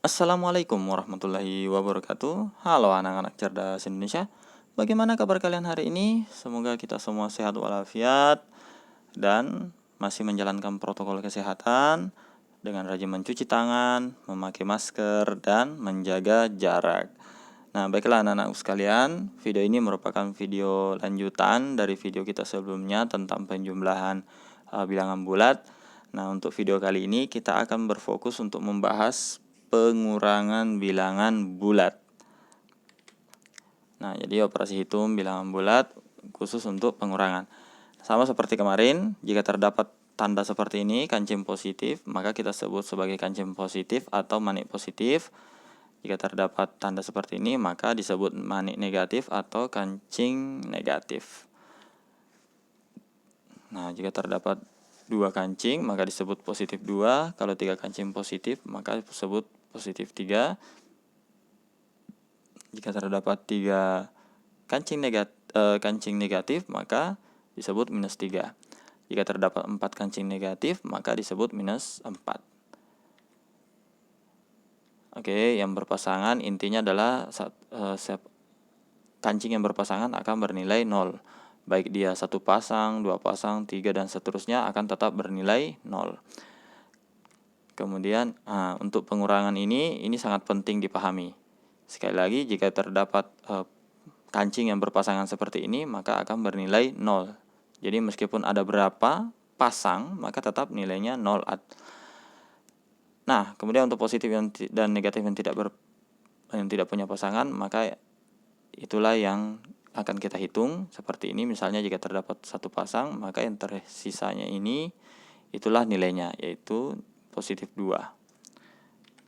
Assalamualaikum warahmatullahi wabarakatuh. Halo anak-anak cerdas Indonesia. Bagaimana kabar kalian hari ini? Semoga kita semua sehat walafiat dan masih menjalankan protokol kesehatan dengan rajin mencuci tangan, memakai masker, dan menjaga jarak. Nah, baiklah anak-anak sekalian, video ini merupakan video lanjutan dari video kita sebelumnya tentang penjumlahan bilangan bulat. Nah, untuk video kali ini kita akan berfokus untuk membahas pengurangan bilangan bulat. Nah, jadi operasi hitung bilangan bulat khusus untuk pengurangan. Sama seperti kemarin, jika terdapat tanda seperti ini, kancing positif, maka kita sebut sebagai kancing positif atau manik positif. Jika terdapat tanda seperti ini, maka disebut manik negatif atau kancing negatif. Nah, jika terdapat 2 kancing, maka disebut positif 2. Kalau 3 kancing positif, maka disebut positif 3. Jika terdapat 3 kancing negatif, maka disebut minus 3. Jika terdapat 4 kancing negatif, maka disebut minus 4. Oke, yang berpasangan intinya adalah kancing yang berpasangan akan bernilai 0. Baik dia 1 pasang, 2 pasang, 3 dan seterusnya akan tetap bernilai 0. Kemudian untuk pengurangan ini sangat penting dipahami. Sekali lagi, jika terdapat kancing yang berpasangan seperti ini, maka akan bernilai 0. Jadi meskipun ada berapa pasang, maka tetap nilainya 0. Nah, kemudian untuk positif dan negatif yang tidak punya pasangan, maka itulah yang akan kita hitung seperti ini. Misalnya jika terdapat 1 pasang, maka yang tersisanya ini itulah nilainya, yaitu positif 2.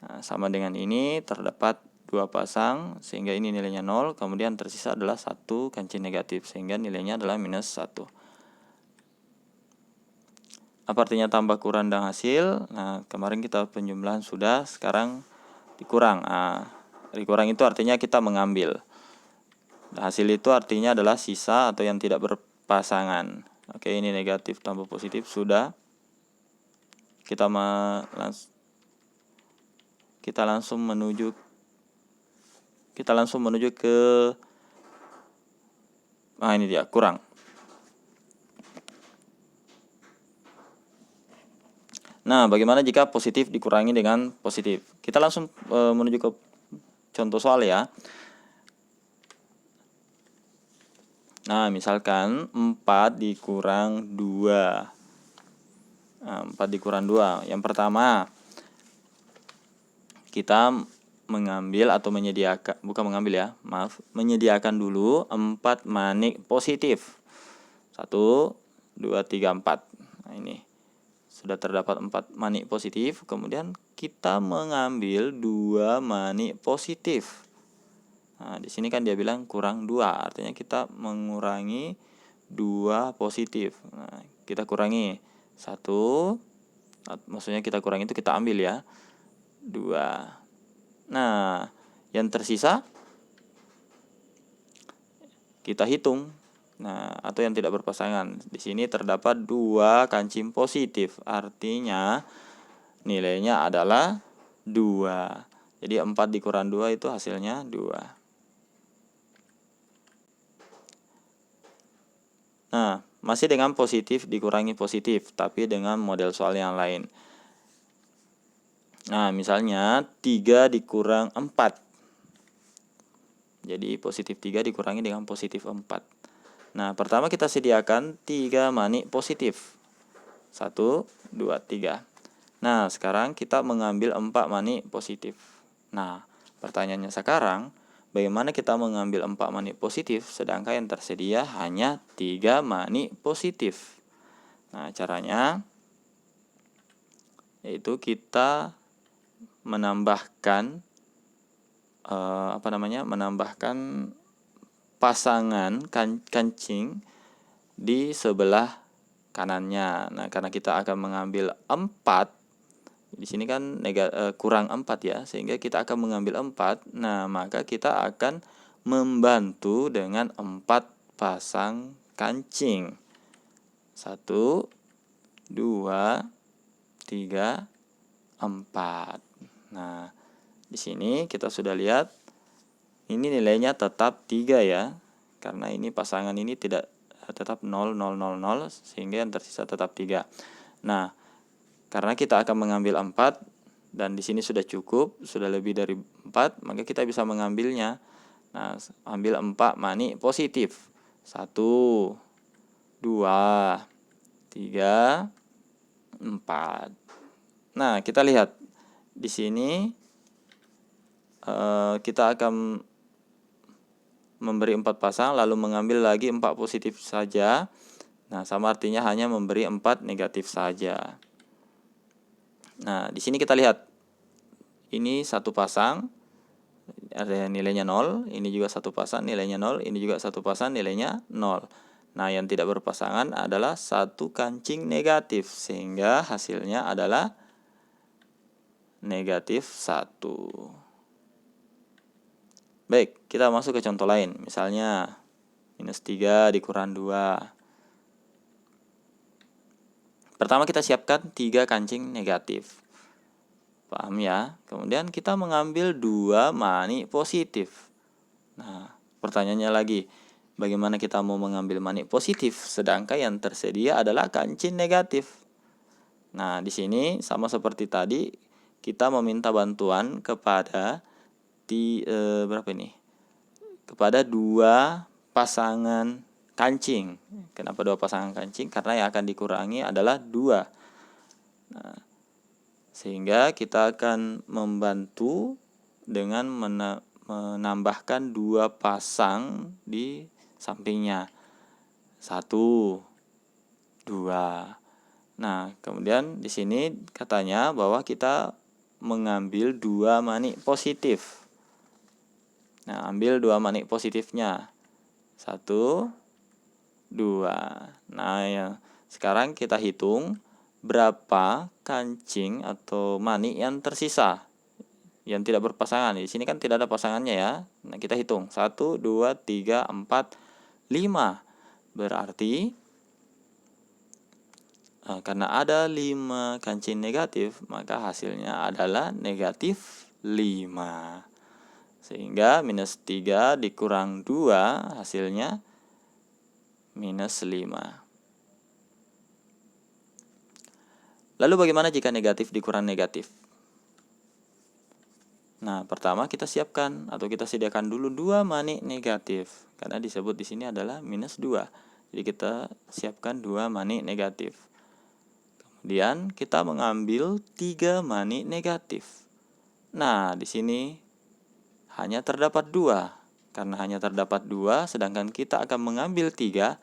Nah, sama dengan ini terdapat 2 pasang sehingga ini nilainya 0, kemudian tersisa adalah 1 kancing negatif sehingga nilainya adalah minus 1. Apa artinya tambah, kurang, dan hasil? Nah, kemarin kita penjumlahan sudah, sekarang dikurang. Dikurang itu artinya kita mengambil. Nah, hasil itu artinya adalah sisa atau yang tidak berpasangan. Oke, ini negatif tambah positif sudah. Kita langsung menuju ke ini dia, kurang. Nah, bagaimana jika positif dikurangi dengan positif? Kita langsung menuju ke contoh soal ya. Nah, misalkan 4 dikurang 2. Nah, 4 dikurang 2. Yang pertama, kita mengambil atau menyediakan dulu 4 manik positif. 1, 2, 3, 4. Nah, ini sudah terdapat 4 manik positif, kemudian kita mengambil 2 manik positif. Nah, di sini kan dia bilang kurang 2, artinya kita mengurangi 2 positif. Nah, kita kurangi 1, maksudnya kita kurangi itu kita ambil ya, 2. Nah, yang tersisa kita hitung. Nah, atau yang tidak berpasangan. Di sini terdapat 2 kancing positif, artinya nilainya adalah 2. Jadi 4 dikurang 2 itu hasilnya 2. Nah, masih dengan positif dikurangi positif, tapi dengan model soal yang lain. Nah, misalnya 3 dikurang 4. Jadi positif 3 dikurangi dengan positif 4. Nah, pertama kita sediakan 3 manik positif. 1, 2, 3. Nah, sekarang kita mengambil 4 manik positif. Nah, pertanyaannya sekarang, bagaimana kita mengambil 4 manik positif sedangkan yang tersedia hanya 3 manik positif? Nah, caranya yaitu kita menambahkan pasangan kancing di sebelah kanannya. Nah, karena kita akan mengambil 4, di sini kan kurang 4 ya, sehingga kita akan mengambil 4. Nah, maka kita akan membantu dengan 4 pasang kancing. 1, 2, 3, 4. Nah, Di sini kita sudah lihat ini nilainya tetap 3 ya. Karena ini pasangan ini tidak tetap 0, 0, 0, 0, sehingga yang tersisa tetap 3. Nah, karena kita akan mengambil 4 dan di sini sudah cukup, sudah lebih dari 4, maka kita bisa mengambilnya. Nah, ambil 4 mani positif. 1, 2, 3, 4. Nah, kita lihat di sini kita akan memberi 4 pasang lalu mengambil lagi 4 positif saja. Nah, sama artinya hanya memberi 4 negatif saja. Nah, di sini kita lihat ini satu pasang ada nilainya 0, ini juga satu pasang nilainya 0, ini juga satu pasang nilainya 0. Nah, yang tidak berpasangan adalah satu kancing negatif, sehingga hasilnya adalah negatif 1. Baik, kita masuk ke contoh lain. Misalnya, minus 3 dikurang 2. Pertama kita siapkan 3 kancing negatif. Paham ya? Kemudian kita mengambil 2 mani positif. Nah, pertanyaannya lagi, bagaimana kita mau mengambil mani positif sedangkan yang tersedia adalah kancing negatif? Nah, di sini sama seperti tadi, kita meminta bantuan kepada berapa ini? Kepada 2 pasangan kancing. Kenapa 2 pasangan kancing? Karena yang akan dikurangi adalah 2. Nah, sehingga kita akan membantu dengan menambahkan 2 pasang di sampingnya. 1, 2. Nah, kemudian di sini katanya bahwa kita mengambil 2 mani positif. Nah, ambil 2 mani positifnya. 1, 2. Nah, ya, sekarang kita hitung berapa kancing atau mani yang tersisa yang tidak berpasangan. Di sini kan tidak ada pasangannya ya. Nah, kita hitung 1, 2, 3, 4, 5. Berarti karena ada 5 kancing negatif, maka hasilnya adalah negatif 5. Sehingga minus 3 dikurang 2 hasilnya minus 5. Lalu bagaimana jika negatif dikurang negatif? Nah, pertama kita siapkan atau kita sediakan dulu 2 mani negatif. Karena disebut di sini adalah minus 2. Jadi kita siapkan 2 mani negatif. Kemudian kita mengambil 3 mani negatif. Nah, di sini hanya terdapat 2. Karena hanya terdapat 2, sedangkan kita akan mengambil 3,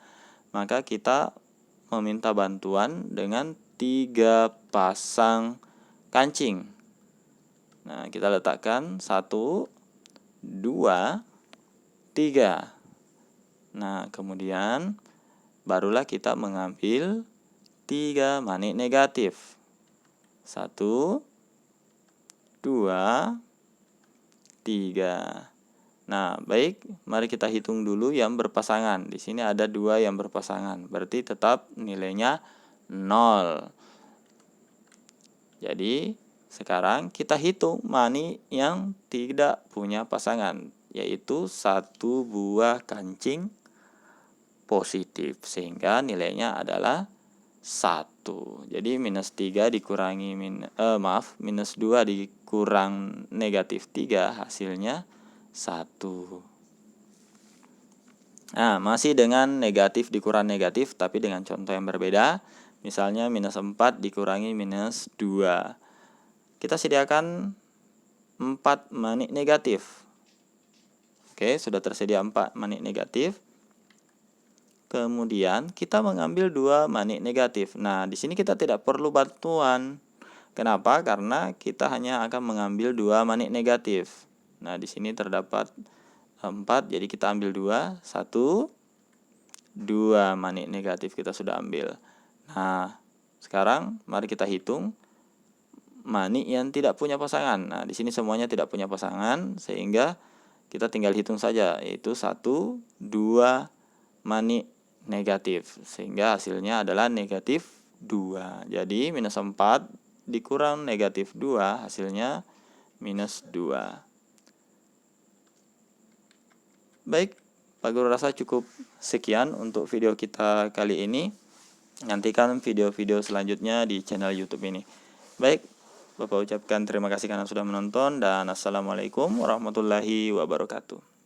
maka kita meminta bantuan dengan 3 pasang kancing. Nah, kita letakkan 1, 2, 3. Nah, kemudian barulah kita mengambil 3 mani negatif. 1, 2, 3. Nah, baik, mari kita hitung dulu yang berpasangan. Di sini ada 2 yang berpasangan, berarti tetap nilainya 0. Jadi, sekarang kita hitung mani yang tidak punya pasangan, yaitu 1 buah kancing positif, sehingga nilainya adalah 1. Jadi minus 3 dikurangi minus 2 dikurang negatif 3 hasilnya 1. Nah, masih dengan negatif dikurang negatif tapi dengan contoh yang berbeda. Misalnya minus 4 dikurangi minus 2. Kita sediakan 4 mani negatif. Oke, sudah tersedia 4 mani negatif. Kemudian kita mengambil 2 mani negatif. Nah, di sini kita tidak perlu bantuan. Kenapa? Karena kita hanya akan mengambil 2 mani negatif. Nah, di sini terdapat 4, jadi kita ambil 2. 1, 2 mani negatif kita sudah ambil. Nah, sekarang mari kita hitung mani yang tidak punya pasangan. Nah, di sini semuanya tidak punya pasangan, sehingga kita tinggal hitung saja, yaitu 1, 2 mani negatif, sehingga hasilnya adalah negatif 2. Jadi minus 4 dikurang negatif 2 hasilnya minus 2. Baik, Pak Guru rasa cukup sekian untuk video kita kali ini. Nantikan video-video selanjutnya di channel YouTube ini. Baik, Bapak ucapkan terima kasih karena sudah menonton dan assalamualaikum warahmatullahi wabarakatuh.